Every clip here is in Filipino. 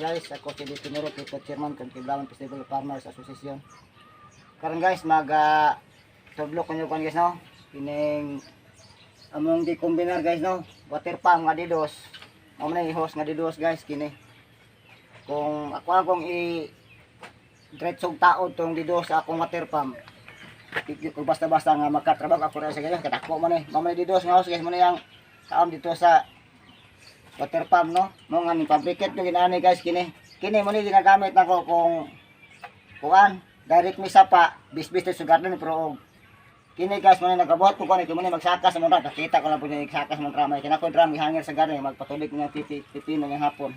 guys, ako si Dito Nero, Chairman kag Kiblawan Festival Farmers Association. Karon guys, tudlo ko nyo guys no. Kining among di combinar guys no. Water pump nga didos. Amo na i-host nga didos guys kini. Kung ako akong diretsong taod tong didos sa akong water pump. Kung basta-basta nga magkatrabaho ako ra sa ganyan, katako man Mamay didos nga host guys mo na yang taon dito sa water pump no, mo nga ni fabricate yung ginani guys kini mo ni ginagamit nako kung kuan direct mi sapa bisbis sa garden pero kini guys mo ni nagabuhat ko kani mo ni magsaka sa mga nakita ko lang po ni magsaka sa mga drama kina ko drum ihangir sa garden magpatulig ng pipino ng hapon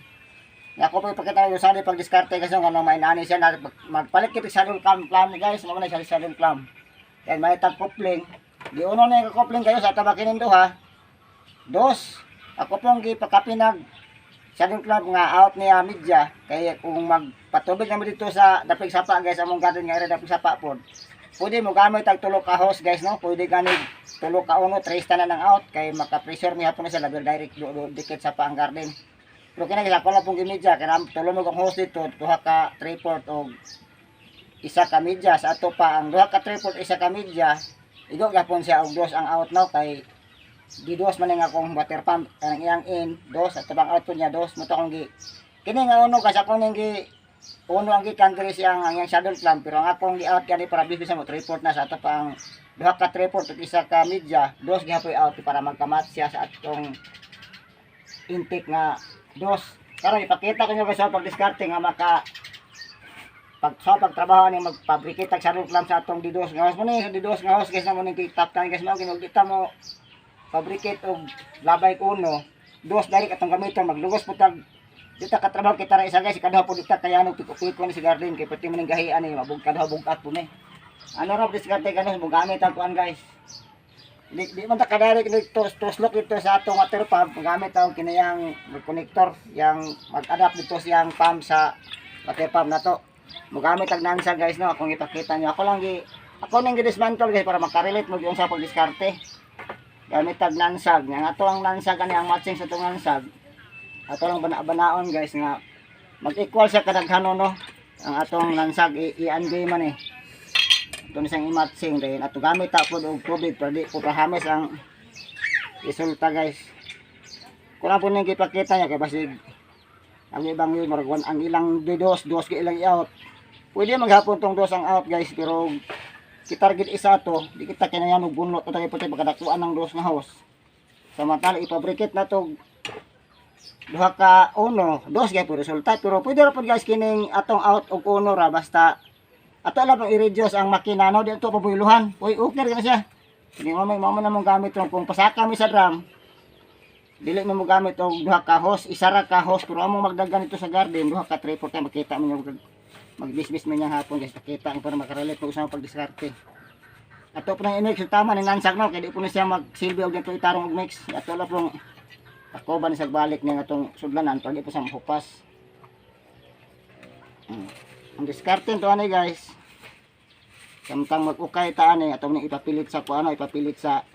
nga ko po ipakita ko sa pag diskarte kasi nga nang mainani siya na magpalit kit sa clamp plan guys mo na sa clamp then may tag coupling di uno na yung coupling kayo sa tabakin duha dos. Ako pong gipakapinag sa club nga out niya media kaya kung magpatubig naman dito sa dapig sapa guys among garden nga area dapig sapa pod. Pwede mo gamit tag tulo ka hose guys no. Pwede ganig tulo ka uno 3 na ng out kay maka-pressure niya po na sa level direct do dikit sapa ang garden. Pero kinahanglan ko lang pong media kaya tulo mo ang hose dito duha ka 3/4 og isa ka media sa ato pa ang duha ka 3/4 isa ka media. Igo gapon siya og dos ang out no kay di dos man nga akong water pump ang iyang in dos at tabang out niya dos mo to akong gi kini nga uno kasi ako ning gi uno ang gikan diri siyang ang iyang saddle clamp pero ang akong gi out kani para bisbis mo 3/4 na sa ato pa ang duha ka 3/4 ug isa ka media dos gihapoy out para magkamatch siya sa atong intake nga dos karon ipakita ko nyo guys sa pagdiskarte nga maka pagtrabaho ni magpabricate tag saddle clamp sa atong didos nga house mo ni didos nga house guys na mo ning tap tan guys mo kinugita mo fabricate og labay kuno dos direct atong gamiton maglugos po tag dita ka trabaho kita ra isa guys kada po dita kaya ano piko-piko ni sa garden kay pati man gahian ni mabug kada bugat po ni ano ra diskarte kanos mo gamit ang kuan guys di man ta kadirect dito to dito sa atong water pump gamit ang kinayang connector yang mag-adapt dito siyang pump sa water pump na to mo gamit ang nansa guys no akong ipakita niyo ako ning gi-dismantle guys para makarelate mo yung sa pagdiskarte gamit tag nansag nga ato ang nansag ani ang matching sa tong nansag ato lang banaon guys nga mag-equal sa kadaghanon no ang atong nansag i-angay man ito ni sang i-matching din ato gamit ta pod og tubig para di po pahamis ang resulta guys kung po ning gipakita niya kay basig ang ibang yun maragwan ang ilang dos kay ilang i-out pwede maghapon tong dos ang out guys pero target isa to di kita kinayan og bunlot to kay puti pagkadakuan ng dos nga house samantala ipabricate na to duha ka uno dos kay pud resulta pero pwede ra pud guys kining atong out og uno ra basta ato lang i-reduce ang makina no di ato pabuyluhan oy okay ra siya hindi mo na mong gamit kung pasaka mi sa drum dili mo gamit og duha ka hose isa ra ka hose pero among magdagan ito sa garden duha ka 3/4 kay makita mo magbisbis man yang hapon guys nakita ang para makarelate ko sa pagdiskarte ato po nang i-mix tama ni nansag no kay di po na siya magsilbi og dito itarong og mix ato la pong ako ba ni sagbalik ni atong sudlanan pag di po sa mahupas ang diskarte to ani guys samtang mag-ukay ta ani atong ipapilit sa kuano ipapilit sa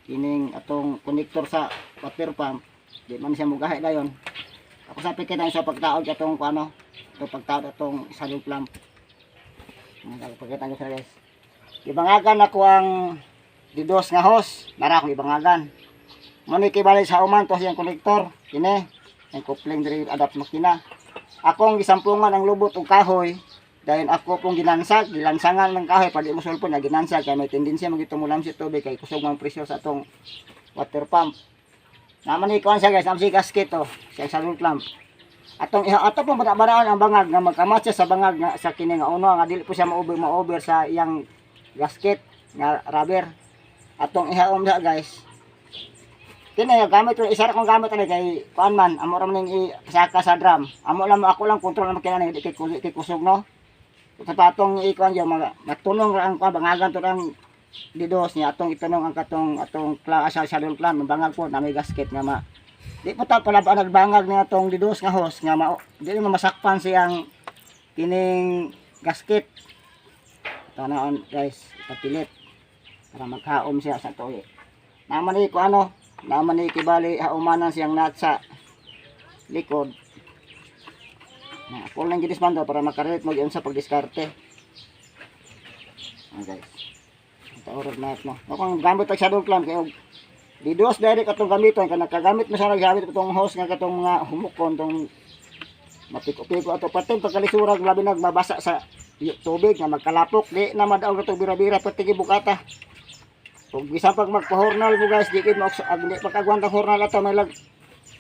kining atong connector sa water pump di man siya mugahi dayon ako sa pikit ang sa pagtaod atong kuano ito pagtaod atong saddle clamp pagkita nyo sa guys ibangagan ako ang didos nga hose nara akong ibangagan muna ikibalik sa uman to siyang konektor kini ang coupling diri adapt makina akong gisampungan ang lubot og kahoy dahil ako pong gilansangan ng kahoy pwede mo sulpon na ginansag kaya may tendensya magitumulam si tubig kay kusog mang presyo sa atong water pump naman ikuan siya guys namsi gasket to siyang saddle clamp atong ato pong banaon ang bangag nga magkamatch sa bangag nga sa kini nga uno nga dili po siya ma-over sa iyang gasket nga rubber atong ihaom siya guys kini nga gamit ro isa ra kong gamit ani kay kuan man amo ra man ning isaka sa drum amo lang ako lang control na makina ni kay kusog no sa patong ikuan yo matunong ra ang bangagan to ang didos niya atong itunong ang atong sa saddle clamp bangag po na may gasket nga ma di po ta pala nagbangag ni atong didos nga hose nga di mo masakpan siyang kining gasket tanaon guys ipapilit para maghaom siya sa toy naman ni ko naman ni kibali haumanan siyang nut sa likod Full lang ginis man daw para makarelate mo yun sa pagdiskarte. Guys. Ito oras na no. Kung gamit ang shadow clamp kayo didos direct atong gamiton kana kagamit mo sa gamit itong hose nga katong mga humukon tong mapiko-piko ato patay pagkalisurag labi mabasa sa tubig nga magkalapok di na madaog ato bira-bira pati gibukata. Kung bisan pag magpa-hornal mo guys di gid mo di pagkagwantang hornal ato may lag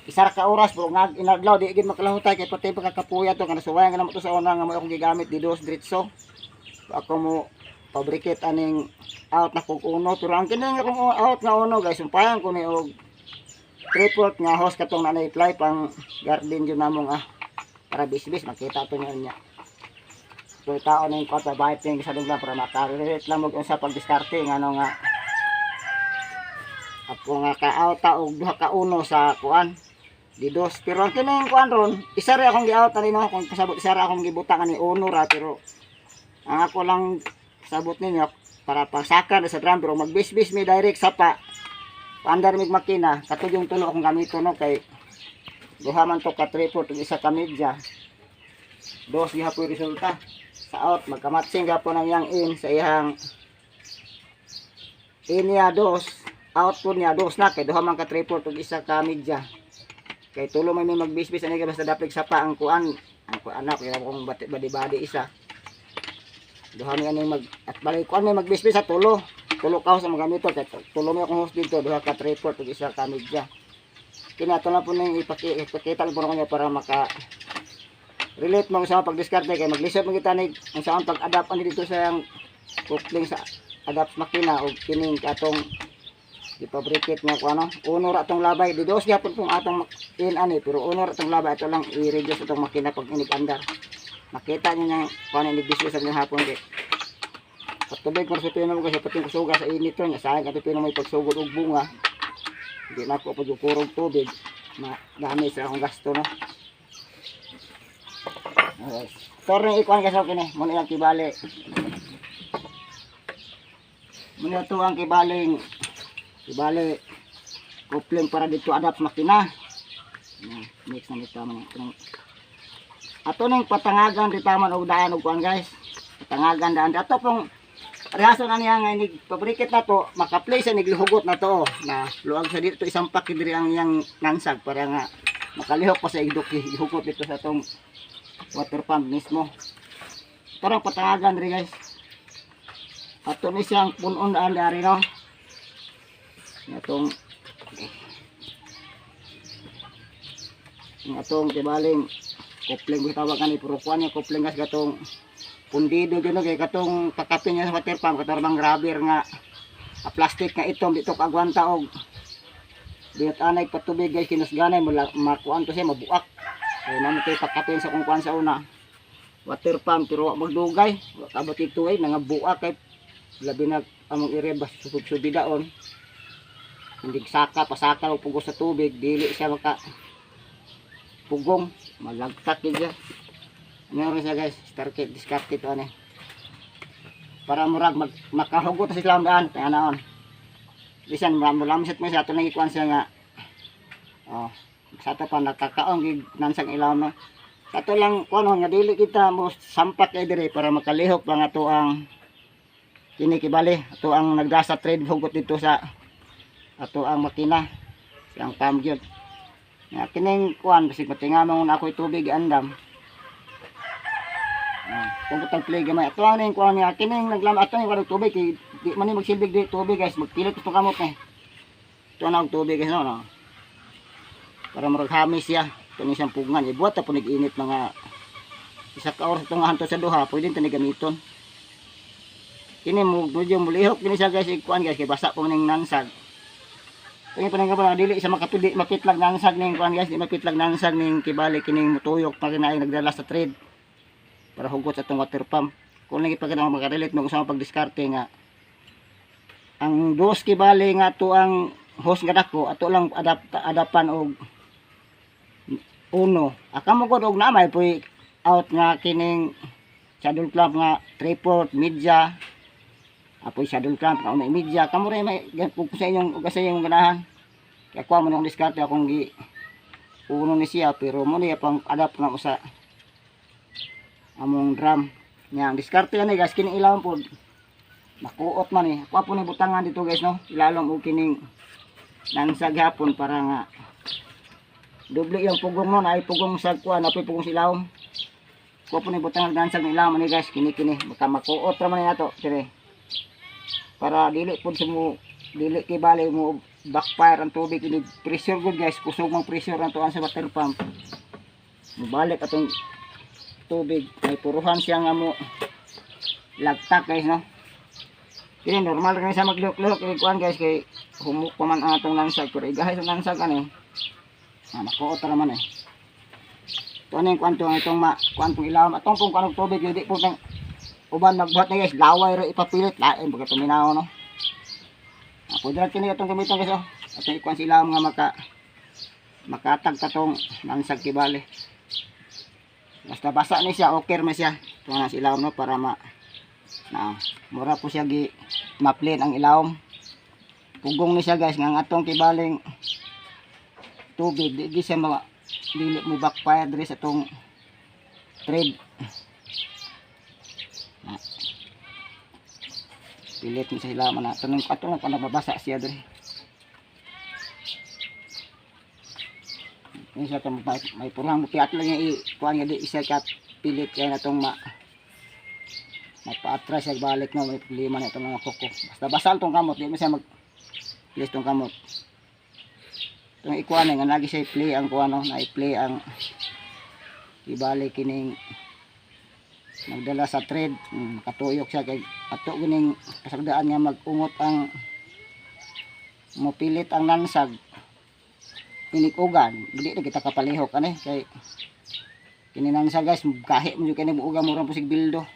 isa ka oras bro nga inadlaw di gid makalahutay kay pati pagkakapuya to kana suwayan ka na mo to sa una nga mo akong gigamit didos diretso ako mo fabricate aning out na kung uno pero ang kining akong out nga uno guys umpayan ko ni og 3/4 nga hose katong nanay fly pang garden yun namong para bisbis makita to niya so tao na yung kota bahit yung isa lang para makarelate lang mo sa pagdiskarte nga ano nga ako nga ka-out og duha ka uno sa kuan didos pero ang kining kuan ron isa ra akong gi-out ani no kung pasabot isa ra akong gibutang ani uno ra pero ang ako lang sabot ninyo para pagsaka sa drum pero magbisbis mi direct sa paandar mig makina katong yung tulo akong gamito no kay duha man to ka 3/4 ug isa ka media dos gihapon resulta sa out magkamatsing gapon ang yang in sa iyang in niya dos out po niya dos na kay duha man ka 3/4 ug isa ka media kay tulo may magbisbis ani basta dapig sa pa ang kuan anak kaya akong badi-badi isa duha mi ani mag at balay kuan may magbisbis sa tulo ka sa mga gamito kay tulo mi akong host dito duha ka 3/4 ug isa ka media kinato na po nang ipakita po kanya para maka relate mo sa pagdiskarte kay maglisod mo kita ni ang saan pag-adapt ani dito sa yang coupling sa adapt makina o kining katong ipabricate nga ko ano uno ra tong labay didos gyapon tong atong in ani pero uno ra tong labay ato lang i-reduce itong makina pag inig-andar makita niyo nang kuan ni bisyo sa hapon di patubig mo sa pino mo kasi pating kusuga sa init to nga sayang ato pino may pagsugod og bunga hindi na ko pagkurog tubig na dami sa akong gasto no okay torne ikuan kasi kini mo na kibali mo na to ang kibaling ibali coupling para dito adapt makina mix na nito man ato ning patangagan dito man og daan og kuan guys patangagan daan ato pong rehason na niya nga inig pabrikit na to maka-play sa nigluhugot na to na luag sa dito isang pack diri ang yang nansag para nga makalihok pa sa igduki ihugot dito sa tong water pump mismo parang patangagan diri guys ato ni siyang punon daan dari no atong kibaling coupling bitawag ani pero kuan yung coupling gas gatong pundido gino kay katong kakapin niya sa water pump katong rubber nga plastic nga itom dito kagwanta og diot anay patubig guys kinusganay makuan to siya mabuak kay namo tay kakapin sa kung kuan sa una water pump pero magdugay kabot ito ay nangabuak kay labi na among irebas subidaon hindi saka pasaka o pugos sa tubig dili siya maka pugong malagtak niya meron siya guys starkit discarded to ani para murag makahugot sa ilang daan kaya naon bisan mulamset mo siya ato nang ikuan siya nga sa ato pa nakakaong nansang ilaw no sa ato lang kuan nga dili kita mo sampak kay dire para makalihok lang ato ang kinikibali ato ang nagdasa trade hugot dito sa ato ang makina siyang pump gyud nga kining kuan kasi patingama mo ako tubig andam kung butang play gamay ato ang ning kuan nga kining naglam ato ning tubig di man ni magsilbig di tubig guys magpilit ito kamot ni ito na og tubig guys no para murag hamis siya ito ni siyang pugngan ibuhat ta punig init mga isa ka oras itong hanto sa duha pwede tani gamiton kini mo medyo mulihok kini siya guys kuan guys kay basa pa ning nansag kaya pa nga dili sa mapitlag nansag ning kuan guys di mapitlag nansag ning kibali kining mutuyok pa kinaay nagdala sa trade para hugot sa tong water pump kung lagi pa kana makarelate mo sa pagdiskarte nga ang dos kibali nga to ang hose nga dako ato lang adapan og uno aka mo gud og namay puy out nga kining saddle clamp nga 3/4 media apoy saddle clamp nga unay media kamo ray may sa inyong uga sa inyong ganahan kaya kuha mo nung diskarte akong gi uno ni siya pero mo niya pang adapt na mo sa among drum. Nya ang diskarte ani guys kining ilawom pod. Makuot man eh. Ako po ni butangan dito guys no. Ilalom og kining nansag hapon para nga doble yung pugong no, ay pugong sa kuan, apoy pugong silawom. Ako po ni butangan nansag ng ilawom ani guys, kini baka makuot ra man nato, dire. Para dili pod sumo dili kay bali mo backfire ang tubig ini pressure good guys, kusog mang pressure ang tuan sa water pump. Mubalik atong tubig, may puruhan siya nga mo lagtak guys no. Kini normal rin sa maglihok-lihok kini kuan guys kay humuk pa man ang atong lansag pero igahis ang lansag ani. Makuot ra man eh. Ito na yung kuan to itong kuan tong ilawom atong pong kuan tubig di po nang uban magbuhat na guys, laway ra ipapilit lain pagka tuminaw no. Pwede rin kini itong gamiton guys oh. Atong ikuan sila nga makatag katong lansag kibali. Basta basa ni siya, okay man siya. Ito na sila no para mura po siya gi maplin ang ilawom. Pugong ni siya guys nga atong kibaling tubig di siya dili mo backfire diri sa atong thread. Pilit mo sa ilaman na tanong ato lang kung nababasa siya diri. Ini siya itong may purang mukiat lang yung ikuan nga di isa ka pilit kaya na itong mapaatras siya balik no, may problema na itong mga kuko. Basta basal itong kamot, di mo siya mag-place itong kamot. Itong ikuan nga lagi siya i-play ang kuan no, na-i-play ang ibalik kining nagdala sa thread, katuyok siya kay ato gining kasagdaan nga mag-ungot ang mopilit ang lansag inikugan, hindi na kita kapalihok ani kay kininansa guys kahit mo kini buuga mo ron pusig bildo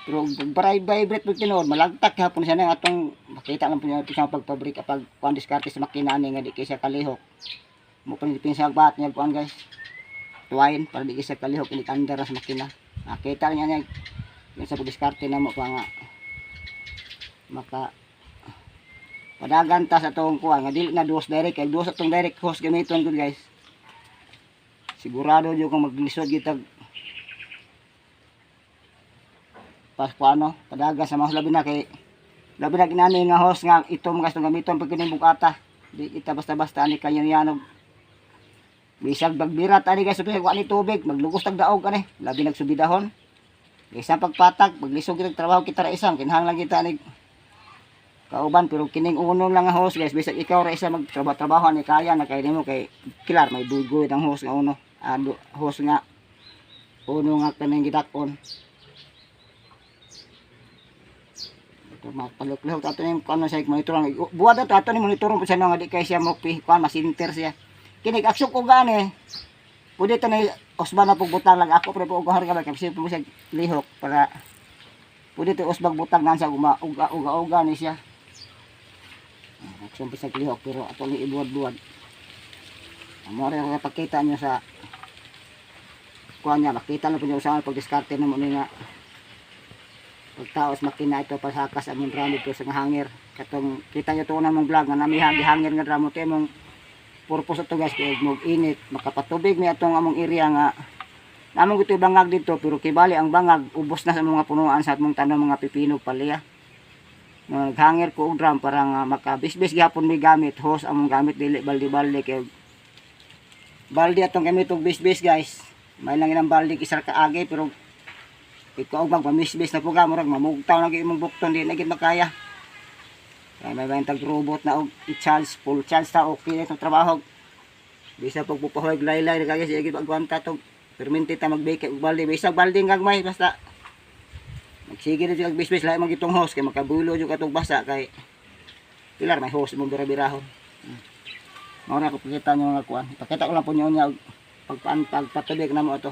pero vibrate mo tinuod malagtak hapon siya nang atong makita lang po niya sa pagpabrika pag kuan diskarte sa makina ani nga di kay siya kalihok mo pa nipin sa bat niya kuan guys tuwain para di kay siya kalihok ini tandar sa makina nakita niya yung sa diskarte na mo pa nga maka padagan ta sa tong kuha nga dili na duos direct kay duos atong direct hose gamiton gud guys sigurado jud kung maglisod gitag pas paano padagan sa mga labi na kay labi na ginani nga hose nga itom guys tong gamiton pag kining bukata di kita basta-basta ani kanyan yanog bisag bagbirat ani guys upay wa ni tubig maglugos tag daog ani labi nagsubidahon isang pagpatag maglisod gitag trabaho kita ra isang kinahanglan kita ni kauban pero kining uno lang nga hose guys bisag ikaw ra isa magtrabaho ni kaya na kay nimo kay kilar may dugoy ang hose nga uno hose nga uno nga kaning gidak-on ito mapalok-lok ato ning kuno sa monitor lang buwad ato ni monitor ko sa nga di kay siya mo kuan masinter siya kini aksok ko gani pwede to na osba na pugbutang lang ako pero ugahar ka ba kasi mo siya lihok para pwede to osbag butang nga sa uga ni siya. Aksyon sa lihok pero ato ni ibuad-buad. Amo ra nga pakita nyo sa kuan niya makita na po niyo sa pagdiskarte na mo ni nga pagtaos makina ito pasakas among drama ito sa hanger katong kita nyo to na mong vlog nga namihan hanger nga drama ito mong purpose ito guys kay mo init makapatubig ni atong among area nga namong ito bangag dito pero kibali ang bangag ubos na sa mga punuan sa atong tanom mga pipino palya naghanger ko og drum para nga makabisbis gyapon mi gamit hose among gamit dili baldi-baldi kay baldi atong gamit og bisbis guys may lang inang baldi isar ka agi pero ikaw og magpamisbis na puga murag mamugtaw na gyud imong bukton di na gid makaya kay may tag robot na og i-charge full charge ta okay itong trabaho bisa pag pupahoy laylay na kaya sige pagwanta tog perminti ta magbake og baldi bisag baldi gagmay basta magsige na jud bisbis lahi man gitong hose kay makabulo jud katong basa kay pilar may hose mo bira-birahon mao na ko pakita nyo nga kuan pakita ko lang po nyo nya pagpatubig na mo ito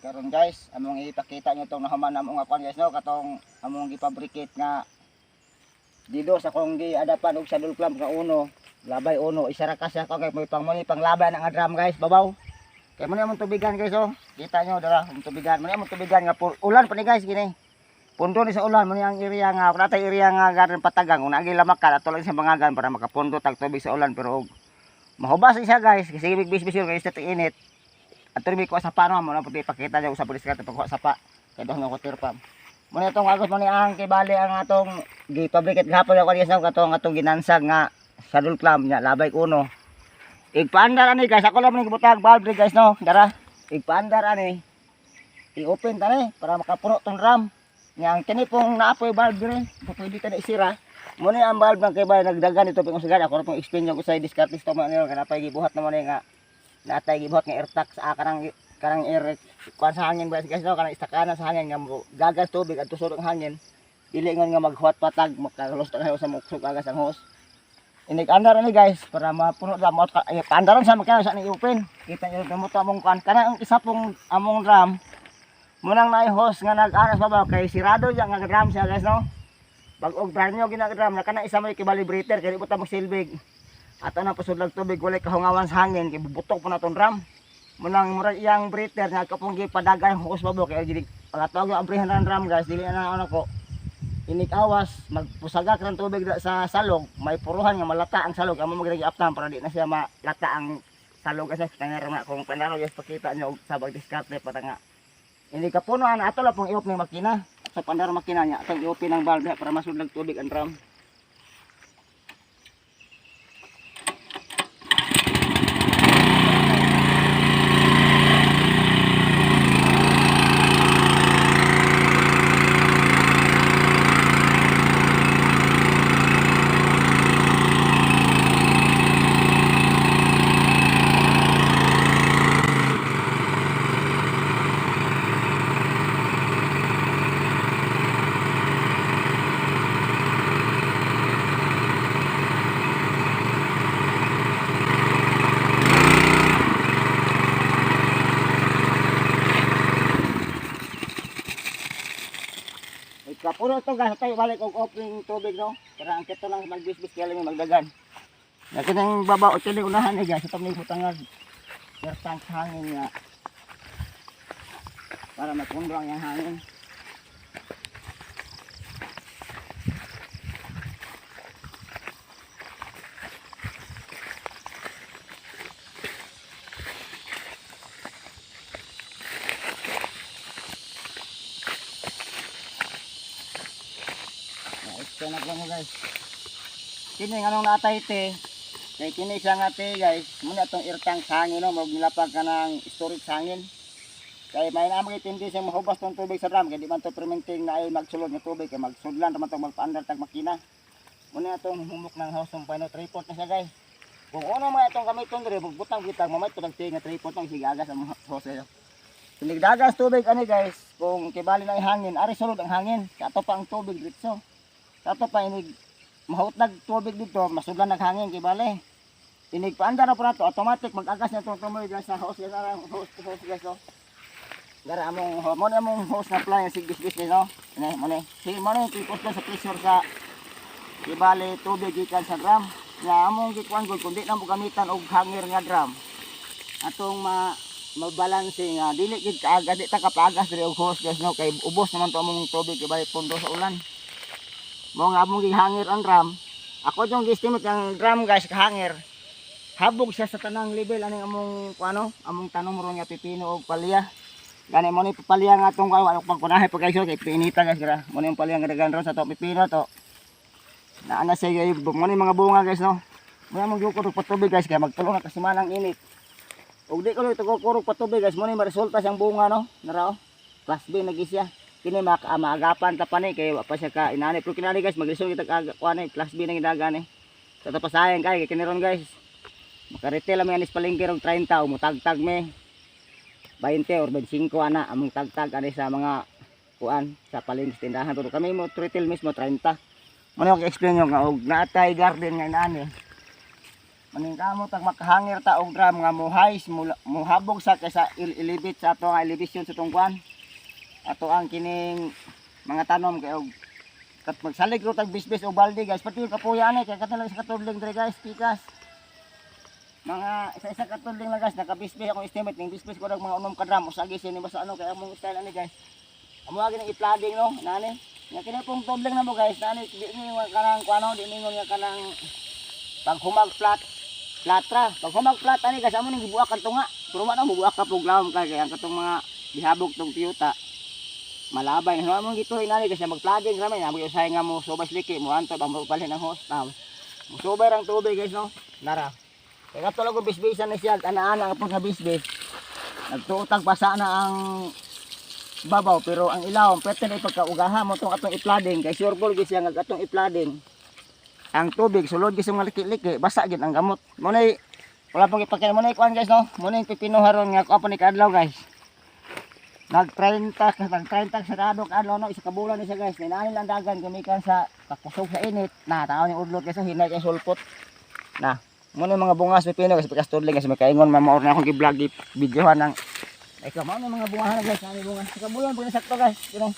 karon guys, among ipakita nyo tong nahuman among akuan guys no, katong among gipabricate nga dito sa kong giadapan og saddle clamp nga uno, labay uno, isara ka siya kay may pangmuni panglabay nga drum guys, babaw. Kay mo among tubigan guys oh. Kita nyo dara, among tubigan, mo among tubigan nga ulan pa ni guys gini. Pundo ni sa ulan mo ang area nga, natay area nga garan patagang, kung nagi lamakan ato lang sa bangagan para makapundo tag tubig sa ulan pero mahubas siya guys, kasi bis-bis yun kay sa init. At rin ko sa pano mo na puti pakita niya sa pulis ka pagkuha sa pa. Kay doon ko tirpam. Mo na itong agos mo ni ang kay bali ang atong gipabricate gahapon ako diya sa atong ginansag nga saddle clamp nya labay kuno. Igpaandar ani guys, ako lang man gibutag valve guys no. Dara. Igpaandar ani. I-open tani para makapuno tong drum. Yang kini pong naapoy valve dire, pwede ta na isira. Mo ni ang valve ng kay bali nagdagan ito ping usagad ako pong explain ko sa discard list to man kana pay gibuhat naman nga natay gibuhat nga airtax karang air kuan sa hangin guys no kanang istakana sa hangin nga gagas tubig adto sulod ang hangin dili ngon nga maghuat patag makalos ta sa muksok agas ang hose inig andar ni guys para mapuno sa mo andaron sa makina sa ni open kita nyo mo to among kuan kana ang isa pong among drum munang naay hose nga nag-anas babaw kay sirado diya nga drum siya guys no bag og brand new gina drum na kana isa may kibalibrator kay buta mo silbig. Ato na pasudlag tubig walay kahungawan sa hangin kay bubutok po na tong drum. Munang murag iyang breather nga kapong gipadagay hose babo kay dili pagatawag ang ambrihan ng drum guys dili na ano ko. Inig awas magpusagak ng tubig sa salog may puruhan nga malata ang salog amo magigi aptan para di na siya malata ang salog kasi tangar na kung panaro yes pakita nyo sa pag-discarte para nga. Hindi ka puno ato la pong i-open ng makina sa pandaro makina niya atong i-open ng valve para masudlag tubig ang drum. Kapuno to guys, tayo balik og opening tubig no. Para ang kito lang magbisbis kaya lang magdagan. Na kinang baba o kini unahan ni guys, itong butangag. Yartang hangin nga. Para mapundo ang yang hangin. Kanak lang mo guys. Kini anong natay te. Kay kini siya nga te guys. Muna itong irtang hangin no. Maglapag ka ng storage hangin. Kay may naman itindi siyang mahubas ng tubig sa drum. Kaya di man ito permitting na ay magsulod ng tubig. Kaya magsudlan naman itong magpaandar tag makina. Muna itong humuk ng house ng pino tripod na siya guys. Kung ano mga itong gamiton dire. Butang-butang mamay ito nagtingin nga tripod ng sigagas ang house. Sinigdagas tubig ani guys. Kung kibali na hangin. Ari sulod ang hangin. Kato pa ang tubig dito. Kato pa inig mahut nag tubig dito, masudlan naghangin kay bale. Inig paandar na po nato automatic mag-agas na tumoy diyan sa hose guys no. Gara among mo na among hose na fly sigis-gis guys no. Ini mo ni. Si mo ni tipos sa pressure sa kay bale tubig gikan sa drum. Nga among gikuan gud kundi na mo gamitan og hanger nga drum. Atong mabalanse nga dili gid kaagad di ta kapagas diri og hose guys no kay ubos naman to among tubig kay bale pundo sa ulan. Mo nga among gihangir ang drum. Ako yung gi-estimate ang drum guys kahangir. Habog siya sa tanang level aning among kuano, among tanom ron nga pipino og palya. Gani mo ni palya nga tong wala pagpunahe pa guys kay pinita guys gra. Mo ni palya nga dagan ron sa to pipino to. Naana siya mo ni mga bunga guys no. Mo among gikurog patubig guys kay magtulong na kasi manang init. Og di ko lang tugkurog patubig guys mo ni maresulta siyang bunga no. Narao. Class B na siya. Kini maagapan ta pa ni kay wa pa siya ka inani pero kinani guys maglisod kita kuan ni class B na gidagan ni. Sa tapasayang kay kiniron guys. Maka-retail ang anis palengke og 30 o mutagtag me 20 or 25 ana among tagtag ani sa mga kuan sa palengke tindahan pero kami mo retail mismo 30. Mo na explain yo nga og naatay garden nga inani. maningkamot ang makahangir ta og drum nga muhays muhabog sa kaysa ilibit sa ato nga elevation sa tungkuan ato ang kining mga tanom kay og kat magsalig ro tag bisbis o balde guys pati yung kapuya ani kay katulad sa katudling dre guys tikas mga isa katudling lang guys nakabisbis ako estimate ning bisbis ko dag mga unom ka drum usagi sini basta ano kay among style ani guys amo lagi ning i-flooding no nani nga kini pong tudling na mo guys nani di ni kanang kuano di ningon nga kanang paghumag platra pag humag plat ani guys amo ning gibuak kanto nga pero man bubuak ka program kay ang katong mga bihabog tong tiyuta malabay no amo gito inani kasi mag-flooding rami amo usay nga mo sobas liki mo anto bang magpalhin ang host na mo sobay ang tubig guys no nara kay katulog ko bisbisan na siya ana-ana apon nga bisbis nagtuutag basa na ang babaw pero ang ilaw pwede na ipagkaugahan mo tong atong i-flooding kay sure ball gid siya nga atong i-flooding ang tubig sulod gid sa mga liki-liki basa gid ang gamot mo nay wala pang ipakita mo nay kuan guys no mo nay pipino haron nga ako pa ni kadlaw guys nag 30 sa radok adlaw no isa ka bulan ni siya guys ninani lang dagan gumikan sa pakusog sa init na tao ni udlot kasi hinay kay sulpot na mo nay mga bungas pipino kasi pikas tudling kasi makaingon mamoor na akong gi-vlog di videohan ng ikaw mo mga bungahan guys ani bunga sa bulan pud sakto guys kini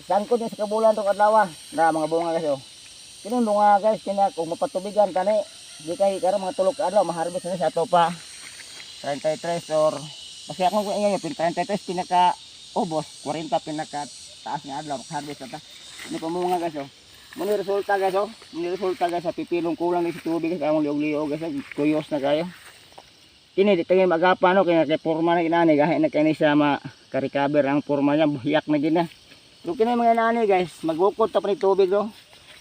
isang ko din sa bulan tong adlaw na mga bunga guys oh kini bunga guys kina kung mapatubigan kani di kay karon mga tulok adlaw maharbis na sa ato pa 33 or kasi ako kung ingon yung 33 pinaka ubos 40 pinaka taas nga adlaw maharbis na ta ini pamunga guys oh muni resulta guys oh muni resulta guys sa pipilong kulang ni sa tubig guys among liog-liog guys kuyos na kayo kini di tayo magapa no kaya kay porma na inani gahi na kani sa ma-recover ang porma niya buhiyak na gina pero kini mga inani guys magbukod ta pa ni tubig no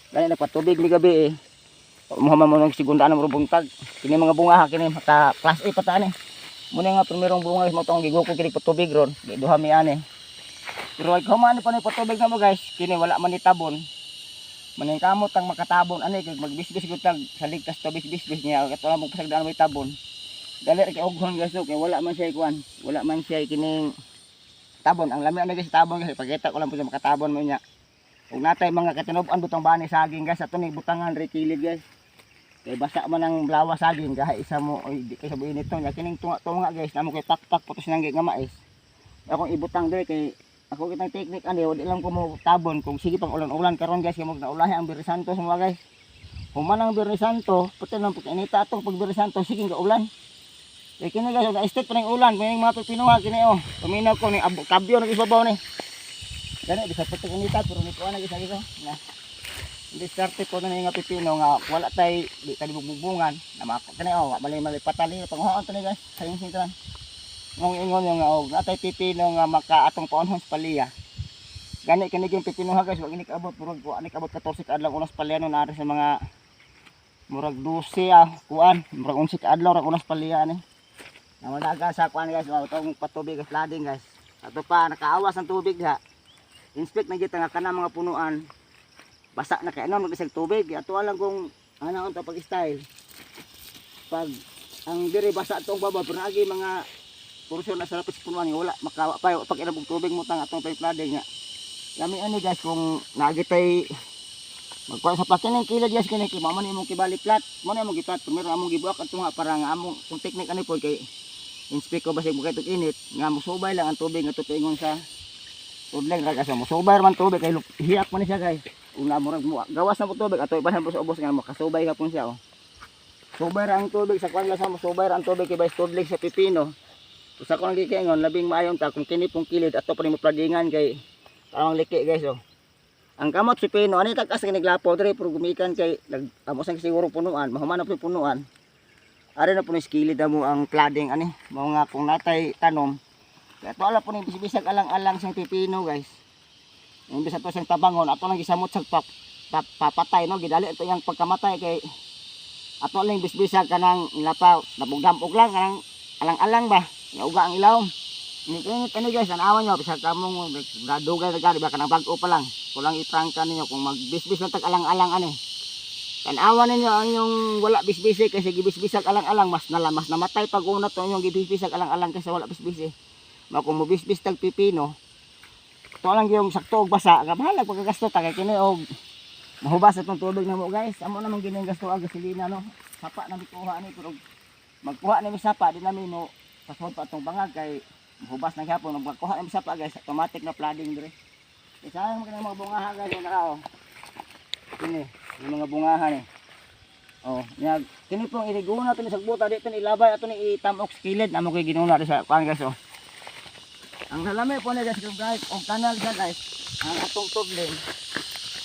dali nagpatubig ni gabi eh. Muhammad mo ng sigundaan ng buntag. Kini mga bunga kini maka class A pata ni. Muna nga primerong bunga mo tong giguko kini patubig ron. Di duha mi ani. Pero ay human pa ni patubig na mo guys. Kini wala man ni tabon. Maningkamot ang makatabon ani kay magbisbis gud tag sa ligtas to bisbis niya kato lang pasagdaan mo tabon. Dali kay oghon guys no kay wala man siya kuan. Wala man siya kining tabon. Ang lami ana guys tabon guys pagkita ko lang pud makatabon mo niya. Kung natay mga katinuban butang bani saging guys ato ni butangan re kilid guys kay basa man ang blawa saging gahi isa mo oy di kay sabuin nito nya kining tunga guys namo kay pakpak putos nang nga mais akong ibutang dire kay ako kitang technique ani wala lang ko mo tabon kung sige pang ulan-ulan karon guys kay mo naulahi ang Birri Santo sa mga guys human ang Birri Santo puti nang pagkainita atong pag Birri Santo sige nga ulan kay kini guys ga state pa ning ulan kay mga pinuha kini oh tuminaw ko ni kabyo nag ibabaw ni gani bisa putik inita pero ni kuan lagi sa iso na diskarte ko na nga pipino nga wala tay di kali bugbungan na mako kani oh mali patali panghoon to ni guys sayong sintran ngong ingon yung og natay pipino nga maka atong paunhon sa palya gani kini yung pipino ha guys wag ini kaabot murag ko ani kaabot 14 ka adlaw unas palya no na sa mga murag 12 kuan murag 11 ka adlaw ra unas palya ni na madaga sa kuan guys tong patubig flooding guys ato pa nakaawas ang tubig ha inspect na kita nga kana mga punuan basa na kay ano magisag tubig ato lang kung ano ang pag style pag ang dire basa atong baba pero agi mga porsyon na sa lapis punuan wala makawa pa pag inabog tubig mo tang atong flooding nga lami ani guys kung naagitay magkuha sa pakining kilid guys kini kay mamo ni imong kibali plat mo na imong giplat primero among gibuak ato nga para nga among kung technique ani po kay inspect ko basig mo kay init nga mo subay lang ang tubig nga tutingon sa tudling ra kasi mo subay man tubig kay hiyak man siya guys una mo gawas na po tubig ato ipasan po sa ubos nga makasubay ka pun siya oh subay ra ang tubig sa kwan sa mo subay ra ang tubig kay bay tudling sa pipino usa ko nang gikingon labing maayon ta kung kini pong kilid ato pa ni mo pladingan kay parang liki guys oh ang kamot si pino ani tagas kay naglapo diri pero gumikan kay amo sang siguro punuan mahuman na po punuan ari na po ni skilid mo ang flooding ani mao nga kung natay tanom kaya ito ala po na bisbisag alang-alang siyang pipino guys. Imbis ito siyang tabangon, ato lang gisamot sa papatay no, gidali ito yung pagkamatay kay ato lang bisbisag kanang ilapa, nabugdampog lang kanang alang-alang ba, uga ang ilaw. Ini guys, anawan nyo, bisag kamong gadugay na gari ba kanang bago pa lang. Kulang iprangka ninyo kung magbisbis lang tag alang-alang ani. Tanawan ninyo ang yung wala bisbisi kasi gibisbisag alang-alang mas namatay pag una to yung gibisbisag alang-alang kasi wala bisbisi. Kung mabisbis tag pipino ito lang yung sakto og basa nga bahala pagkagasto ta kay kini og mahubas atong tubig na mo guys amo namang gining gasto og gasolina no sapa na bikuha ni pero magkuha na mi sapa di namin no pasod pa atong bangag kay hubas na gyapon magkuha na mi sapa guys automatic na flooding dire. Isa mo kanang mga bungahan guys na oh. Kini yung mga bungahan eh. Oh, nyag kini pong iriguna to ni sagbuta dito ni ilabay ato ni itamok sa kilid amo kay ginuna sa kuan guys oh. Ang lalami po na guys guys og kanal sa guys ang atong tubling.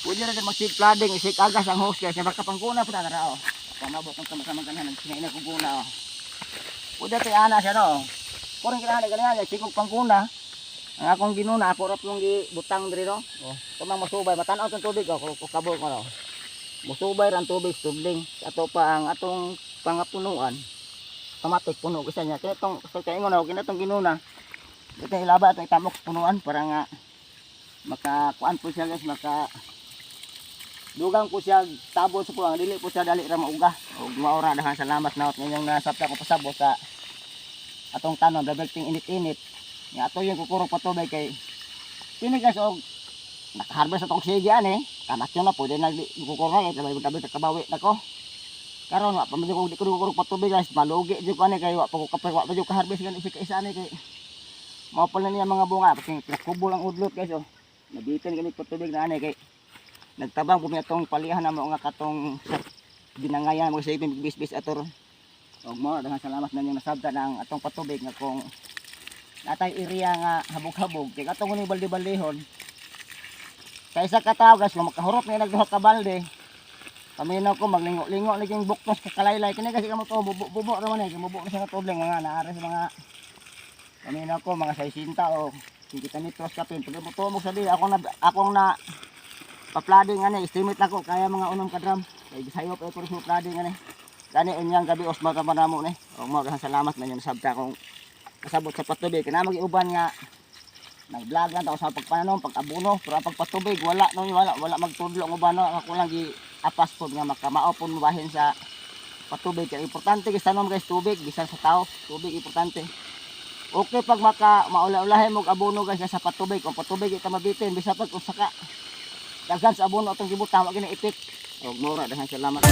Pwede ra mag flooding isik agas ang hose guys baka pangkuna po ta ra oh. Pamabot ng sama-sama kanhan sinaina kung kuna oh. Pwede tay ana siya no. Kurang kinahanglan ganyan sikog pangkuna. Ang akong ginuna ako ra pong gibutang diri no. Oh, tumang masubay matan-aw tong tubig oh kabol ko no. Musubay ran tubig tubling ato pa ang atong pangapunuan automatic puno kasi niya kaya itong kaya ingon ako kinatong ginuna ito ilaba itong itamok punuan para nga makakuan po siya guys maka dugang po siya tabon sa pulang dili po siya dali ra mauga o maura dahan salamat naot ngayong nasabta ko pasabo sa atong tanom dabelting init-init nga ato yung kukurong patubay kay kini guys og nakaharvest atong sigyan eh kanak yun na po din nagkukurang eh tabi kabawi na ko karon wa pamili ko di ko kurang patubig guys malugi jud ko ani kay wa pa ko kapay wa pa jud ka-harvest gan isa ani kay mao pala niya mga bunga kasi pinakubol ang udlot guys oh nabitin gani patubig na ani kay nagtabang po atong palihan na mo nga katong ginangayan mo sa ibig bis ator og mo daghang salamat na niyo nasabta ng atong patubig nga kung natay area nga habog-habog kay atong ni balde-baldehon kaysa ka tao guys kung makahurot na nagduha ka balde paminaw ko maglingo-lingo naging buktos ka kalaylay kini kasi kamo to bubo naman eh bubo na sa tubling nga naara sa mga paminaw ko mga 60 o 50 litros kapin pag mo to mo sabi akong na pa-flooding ani estimate nako kaya mga unom ka drum kay gisayo pa ko sa flooding ani gani unyang gabi os mga manamo ni og mo salamat na yung sabta kung kasabot sa patubig kana magiuban nga nag-vlog lang ako sa pagpananom, pag-abuno, pero ang pagpatubig wala magtudlo ng ubano, ako lang gi-apas po nga makamao po mabahin sa patubig. Kaya importante guys tanom guys tubig, bisan sa tao, tubig importante. Okay pag maula-ulahin mo abuno guys sa patubig, kung patubig ita mabitin, bisa pag kung saka daghan sa abuno atong gibutang, wag gina ipik. Og mura dahan salamat.